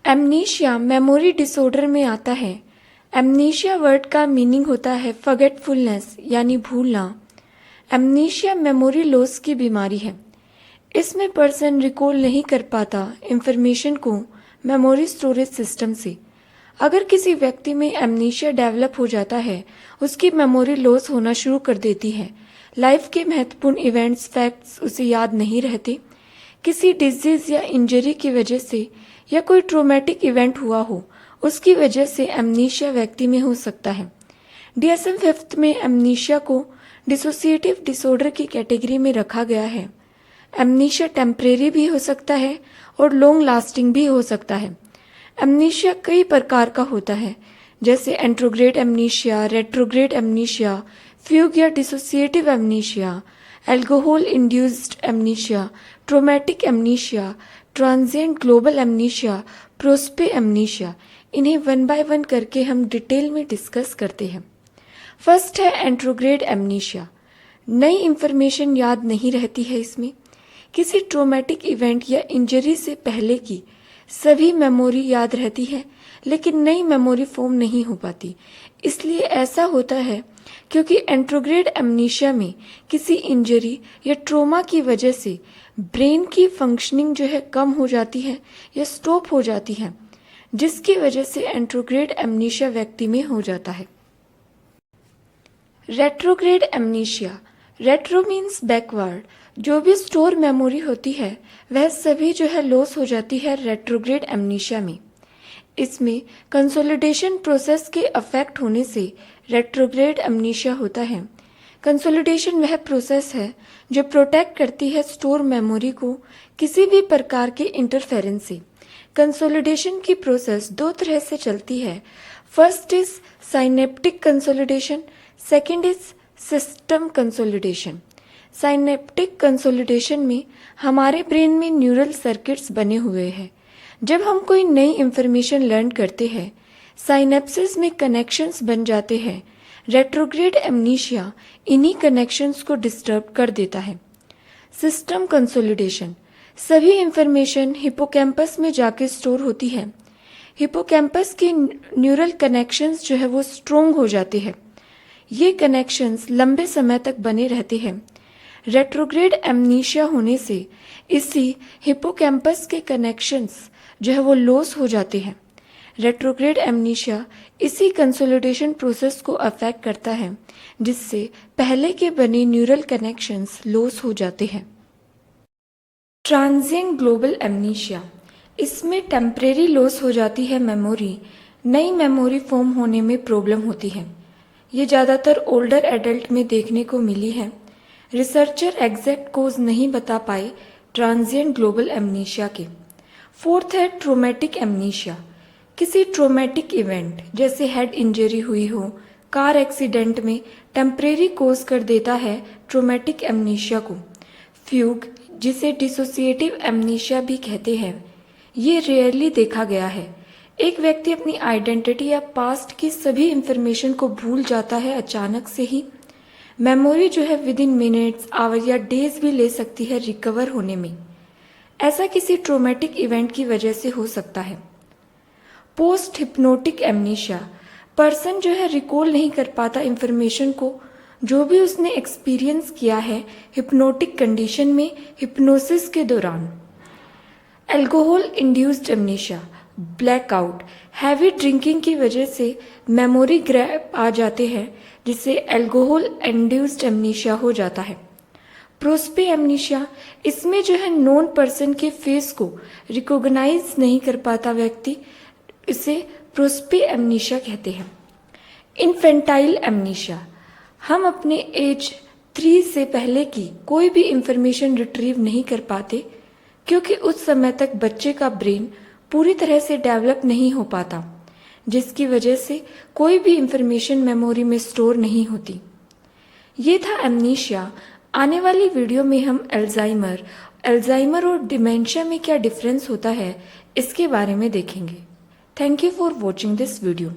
Amnesia memory disorder में आता है। एमनीशिया वर्ड का मीनिंग होता है फॉरगेटफुलनेस यानी भूलना। एमनीशिया मेमोरी लॉस की बीमारी है। इसमें पर्सन रिकॉल नहीं कर पाता इंफॉर्मेशन को मेमोरी स्टोरेज सिस्टम से। अगर किसी व्यक्ति में एमनीशिया डेवलप हो जाता है, उसकी मेमोरी लॉस होना शुरू कर देती है। लाइफ के महत्वपूर्ण इवेंट्स, फैक्ट्स उसे याद नहीं रहते। किसी डिजीज या इंजरी की वजह से या कोई ट्रोमेटिक इवेंट हुआ हो, उसकी वजह से एमनीशिया व्यक्ति में हो सकता है। DSM-5 में एमनीशिया को डिसोसिएटिव डिसऑर्डर की कैटेगरी में रखा गया है। एमनीशिया टेम्परेरी भी हो सकता है और लॉन्ग लास्टिंग भी हो सकता है। एमनीशिया कई प्रकार का होता है, जैसे anterograde amnesia, retrograde amnesia, fugue या dissociative amnesia, alcohol induced amnesia, traumatic amnesia, transient global amnesia, प्रोस्पे एमनीशिया। इन्हें वन बाय वन करके हम डिटेल में डिस्कस करते हैं। फर्स्ट है एंट्रोग्रेड एमनीशिया। नई इंफॉर्मेशन याद नहीं रहती है इसमें। किसी ट्रोमेटिक इवेंट या इंजरी से पहले की सभी मेमोरी याद रहती है, लेकिन नई मेमोरी फॉर्म नहीं हो पाती। इसलिए ऐसा होता है क्योंकि एंट्रोग्रेड एमनीशिया में किसी इंजरी या ट्रोमा की वजह से ब्रेन की फंक्शनिंग जो है कम हो जाती है या स्टॉप हो जाती है, जिसकी वजह से एंट्रोग्रेड एमनीशिया व्यक्ति में हो जाता है। Retrograde amnesia. Retro means backward. जो भी स्टोर मेमोरी होती है वह सभी जो है लॉस हो जाती है रेट्रोग्रेड एमनीशिया में। इसमें कंसोलिडेशन प्रोसेस के अफेक्ट होने से रेट्रोग्रेड एमनीशिया होता है। कंसोलिडेशन वह प्रोसेस है जो प्रोटेक्ट करती है स्टोर मेमोरी को किसी भी प्रकार के इंटरफेरेंस से। कंसोलिडेशन की प्रोसेस दो तरह से चलती है। First is synaptic consolidation, second is system consolidation. Synaptic consolidation में हमारे ब्रेन में न्यूरल सर्किट्स बने हुए हैं। जब हम कोई नई इंफॉर्मेशन लर्न करते हैं, साइनेप्सिस में कनेक्शंस बन जाते हैं। रेट्रोग्रेड एमनीशिया इन्हीं कनेक्शंस को डिस्टर्ब कर देता है। System consolidation. सभी इंफॉर्मेशन हिपोकैम्पस में जाके स्टोर होती है। हिपोकैम्पस के न्यूरल कनेक्शंस जो है वो स्ट्रोंग हो जाते हैं। ये कनेक्शंस लंबे समय तक बने रहते हैं। रेट्रोग्रेड एमनीशिया होने से इसी हिपोकैम्पस के कनेक्शंस जो है वो लॉस हो जाते हैं। रेट्रोग्रेड एमनीशिया इसी कंसोलिडेशन प्रोसेस को अफेक्ट करता है, जिससे पहले के बने न्यूरल कनेक्शंस लॉस हो जाते हैं। Transient global amnesia. इसमें टेम्परेरी लॉस हो जाती है मेमोरी, नई मेमोरी फॉर्म होने में प्रॉब्लम होती है। ये ज़्यादातर ओल्डर एडल्ट में देखने को मिली है। रिसर्चर एग्जैक्ट कोज नहीं बता पाए ट्रांजिएंट ग्लोबल एमनीशिया के। फोर्थ है ट्रोमेटिक एमनीशिया। किसी ट्रोमेटिक इवेंट जैसे हेड इंजरी हुई हो, कार एक्सीडेंट में टेम्परेरी कोज कर देता है ट्रोमेटिक एमनीशिया को। फ्यूग, जिसे डिसोसिएटिव एमनीशिया भी कहते हैं, ये रेयरली देखा गया है। एक व्यक्ति अपनी आइडेंटिटी या पास्ट की सभी इंफॉर्मेशन को भूल जाता है अचानक से ही। मेमोरी जो है विद इन मिनट्स, आवर या डेज भी ले सकती है रिकवर होने में। ऐसा किसी ट्रोमेटिक इवेंट की वजह से हो सकता है। Post hypnotic amnesia. पर्सन जो है रिकॉल नहीं कर पाता इंफॉर्मेशन को, जो भी उसने एक्सपीरियंस किया है हिप्नोटिक कंडीशन में, हिप्नोसिस के दौरान। Alcohol induced amnesia. Blackout. Heavy drinking की वजह से मेमोरी गैप आ जाते हैं, जिससे अल्कोहल इंड्यूस्ड एमनीशिया हो जाता है। प्रोस्पे एमनीशिया। इसमें जो है नॉन पर्सन के फेस को रिकॉग्नाइज नहीं कर पाता व्यक्ति, इसे प्रोस्पे एमनीशिया कहते हैं। Infantile amnesia. हम अपने एज 3 से पहले की कोई भी इंफॉर्मेशन रिट्रीव नहीं कर पाते, क्योंकि उस समय तक बच्चे का ब्रेन पूरी तरह से डेवलप नहीं हो पाता, जिसकी वजह से कोई भी इंफॉर्मेशन मेमोरी में स्टोर नहीं होती। ये था एमनीशिया। आने वाली वीडियो में हम अल्जाइमर और डिमेंशिया में क्या डिफरेंस होता है, इसके बारे में देखेंगे। Thank you for watching this video.